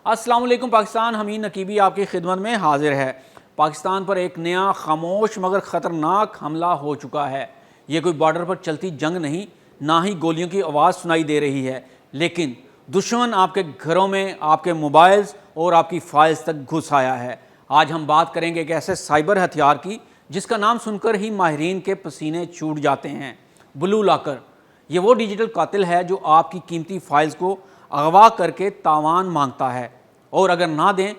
السلام علیکم پاکستان، حمید نقیبی آپ کی خدمت میں حاضر ہے۔ پاکستان پر ایک نیا خاموش مگر خطرناک حملہ ہو چکا ہے۔ یہ کوئی بارڈر پر چلتی جنگ نہیں، نہ ہی گولیوں کی آواز سنائی دے رہی ہے، لیکن دشمن آپ کے گھروں میں، آپ کے موبائلز اور آپ کی فائلز تک گھس آیا ہے۔ آج ہم بات کریں گے ایک ایسے سائبر ہتھیار کی جس کا نام سن کر ہی ماہرین کے پسینے چھوٹ جاتے ہیں، بلو لاکر۔ یہ وہ ڈیجیٹل قاتل ہے جو آپ کی قیمتی فائلز کو اغوا کر کے تاوان مانگتا ہے، اور اگر نہ دیں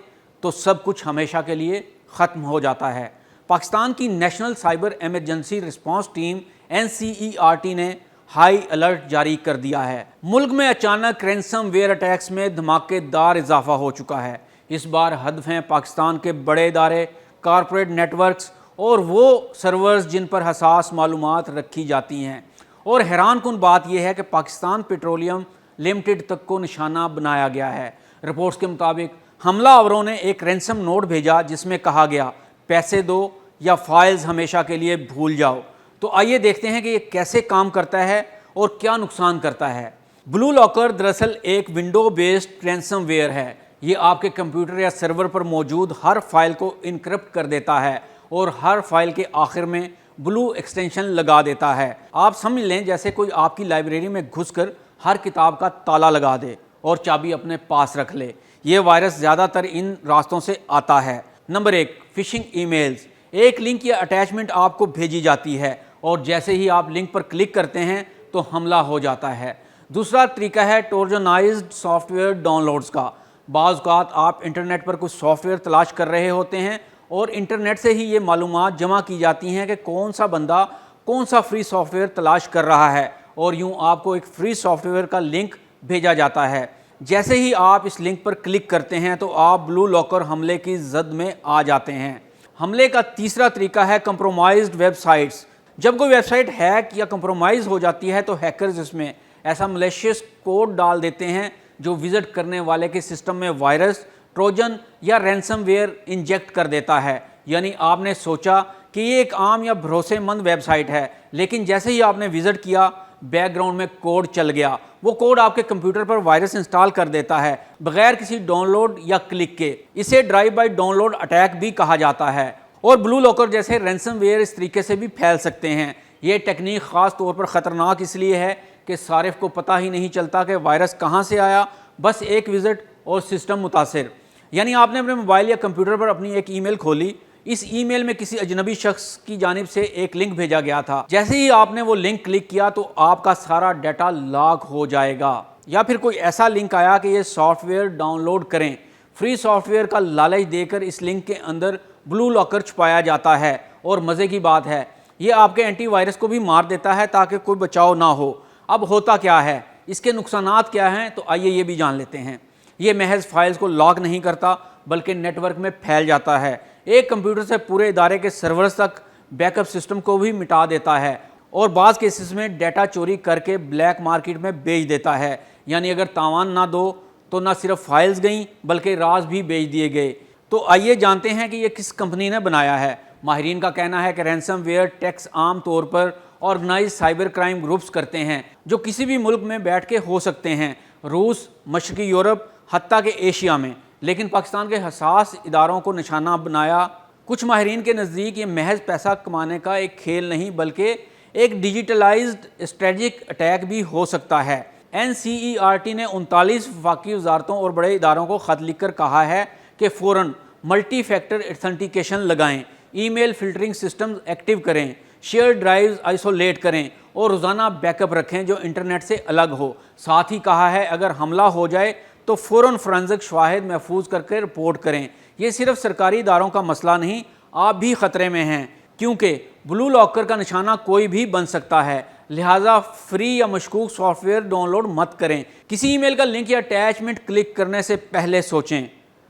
تو سب کچھ ہمیشہ کے لیے ختم ہو جاتا ہے۔ پاکستان کی national cyber emergency response team NCERT نے ہائی الرٹ جاری کر دیا ہے۔ ملک میں اچانک رینسم ویئر اٹیکس میں دھماکے دار اضافہ ہو چکا ہے۔ اس بار ہدف ہیں پاکستان کے بڑے ادارے، کارپوریٹ نیٹ ورکس اور وہ سرورز جن پر حساس معلومات رکھی جاتی ہیں۔ اور حیران کن بات یہ ہے کہ پاکستان پیٹرولیم لمیٹڈ تک کو نشانہ بنایا گیا ہے۔ رپورٹس کے مطابق حملہ آوروں نے ایک رینسم نوٹ بھیجا جس میں کہا گیا پیسے دو یا فائلز ہمیشہ کے لیے بھول جاؤ۔ تو آئیے دیکھتے ہیں کہ یہ کیسے کام کرتا ہے اور کیا نقصان کرتا ہے۔ بلو لاکر دراصل ایک ونڈو بیسڈ رینسم ویئر ہے۔ یہ آپ کے کمپیوٹر یا سرور پر موجود ہر فائل کو انکرپٹ کر دیتا ہے اور ہر فائل کے آخر میں بلو ایکسٹینشن لگا دیتا ہے۔ آپ سمجھ لیں جیسے کوئی آپ کی لائبریری میں گھس کر ہر کتاب کا تالا لگا دے اور چابی اپنے پاس رکھ لے۔ یہ وائرس زیادہ تر ان راستوں سے آتا ہے۔ Number 1، fishing e mails. ایک لنک یا اٹیچمنٹ آپ کو بھیجی جاتی ہے اور جیسے ہی آپ لنک پر کلک کرتے ہیں تو حملہ ہو جاتا ہے۔ دوسرا طریقہ ہے ٹروجنائزڈ سافٹ ویئر ڈاؤن لوڈز کا۔ بعض اوقات آپ انٹرنیٹ پر کچھ سافٹ ویئر تلاش کر رہے ہوتے ہیں اور انٹرنیٹ سے ہی یہ معلومات جمع کی جاتی ہیں کہ کون سا بندہ کون سا فری سافٹ ویئر تلاش کر رہا ہے، اور یوں آپ کو ایک فری سافٹ ویئر کا لنک بھیجا جاتا ہے۔ جیسے ہی آپ اس لنک پر کلک کرتے ہیں تو آپ بلو لاکر حملے کی زد میں آ جاتے ہیں۔ حملے کا تیسرا طریقہ ہے کمپرومائزڈ ویب سائٹس۔ جب کوئی ویب سائٹ ہیک یا کمپرومائز ہو جاتی ہے تو ہیکرز اس میں ایسا ملیشیس کوڈ ڈال دیتے ہیں جو وزٹ کرنے والے کے سسٹم میں وائرس، ٹروجن یا رینسم ویئر انجیکٹ کر دیتا ہے۔ یعنی آپ نے سوچا کہ یہ ایک عام یا بھروسے مند ویب سائٹ ہے، لیکن جیسے ہی آپ نے وزٹ کیا بیک گراؤنڈ میں کوڈ چل گیا۔ وہ کوڈ آپ کے کمپیوٹر پر وائرس انسٹال کر دیتا ہے بغیر کسی ڈاؤن لوڈ یا کلک کے۔ اسے drive by download attack بھی کہا جاتا ہے۔ اور بلو لاکر جیسے رینسم ویئر اس طریقے سے بھی پھیل سکتے ہیں۔ یہ ٹیکنیک خاص طور پر خطرناک اس لیے ہے کہ صارف کو پتہ ہی نہیں چلتا کہ وائرس کہاں سے آیا، بس ایک وزٹ اور سسٹم متاثر۔ یعنی آپ نے اپنے موبائل یا کمپیوٹر پر اپنی ایک ای میل کھولی، اس ای میل میں کسی اجنبی شخص کی جانب سے ایک لنک بھیجا گیا تھا۔ جیسے ہی آپ نے وہ لنک کلک کیا تو آپ کا سارا ڈیٹا لاک ہو جائے گا۔ یا پھر کوئی ایسا لنک آیا کہ یہ سافٹ ویئر ڈاؤن لوڈ کریں، فری سافٹ ویئر کا لالچ دے کر اس لنک کے اندر بلو لاکر چھپایا جاتا ہے، اور مزے کی بات ہے یہ آپ کے اینٹی وائرس کو بھی مار دیتا ہے تاکہ کوئی بچاؤ نہ ہو۔ اب ہوتا کیا ہے، اس کے نقصانات کیا ہیں، تو آئیے یہ بھی جان لیتے ہیں۔ یہ محض فائلز کو لاک نہیں کرتا بلکہ نیٹ ورک میں پھیل جاتا ہے۔ ایک کمپیوٹر سے پورے ادارے کے سرورز تک بیک اپ سسٹم کو بھی مٹا دیتا ہے، اور بعض کیسز میں ڈیٹا چوری کر کے بلیک مارکیٹ میں بیچ دیتا ہے۔ یعنی اگر تاوان نہ دو تو نہ صرف فائلز گئیں بلکہ راز بھی بیچ دیے گئے۔ تو آئیے جانتے ہیں کہ یہ کس کمپنی نے بنایا ہے۔ ماہرین کا کہنا ہے کہ رینسم ویئر ٹیکس عام طور پر آرگنائز سائبر کرائم گروپس کرتے ہیں جو کسی بھی ملک میں بیٹھ کے ہو سکتے ہیں، روس، مشرقی یورپ، حتیٰ کہ ایشیا میں، لیکن پاکستان کے حساس اداروں کو نشانہ بنایا۔ کچھ ماہرین کے نزدیک یہ محض پیسہ کمانے کا ایک کھیل نہیں بلکہ ایک ڈیجیٹلائزڈ اسٹریٹجک اٹیک بھی ہو سکتا ہے۔ NCERT نے 39 وفاقی وزارتوں اور بڑے اداروں کو خط لکھ کر کہا ہے کہ فوراً ملٹی فیکٹر ایتھنٹیکیشن لگائیں، ای میل فلٹرنگ سسٹمز ایکٹیو کریں، شیئر ڈرائیوز آئسولیٹ کریں اور روزانہ بیک اپ رکھیں جو انٹرنیٹ سے الگ ہو۔ ساتھ ہی کہا ہے اگر حملہ ہو جائے تو فوراً فورنزک شواہد محفوظ کر کے رپورٹ کریں۔ یہ صرف سرکاری اداروں کا مسئلہ نہیں، آپ بھی خطرے میں ہیں، کیونکہ بلو لاکر کا نشانہ کوئی بھی بن سکتا ہے۔ لہٰذا فری یا مشکوک سافٹ ویئر ڈاؤن لوڈ مت کریں۔ کسی ای میل کا لنک یا اٹیچمنٹ کلک کرنے سے پہلے سوچیں،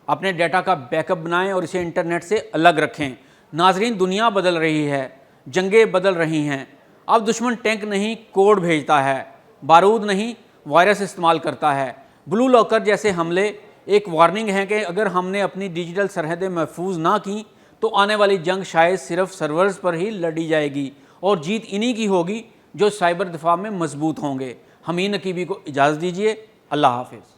اپنے ڈیٹا کا بیک اپ بنائیں اور اسے انٹرنیٹ سے الگ رکھیں۔ ناظرین، دنیا بدل رہی ہے، جنگیں بدل رہی ہیں۔ اب دشمن ٹینک نہیں کوڈ بھیجتا ہے، بارود نہیں وائرس استعمال کرتا ہے۔ بلو لاکر جیسے حملے ایک وارننگ ہے کہ اگر ہم نے اپنی ڈیجیٹل سرحدیں محفوظ نہ کیں تو آنے والی جنگ شاید صرف سرورز پر ہی لڑی جائے گی، اور جیت انہی کی ہوگی جو سائبر دفاع میں مضبوط ہوں گے۔ حمید نقیبی کو اجازت دیجیے، اللہ حافظ۔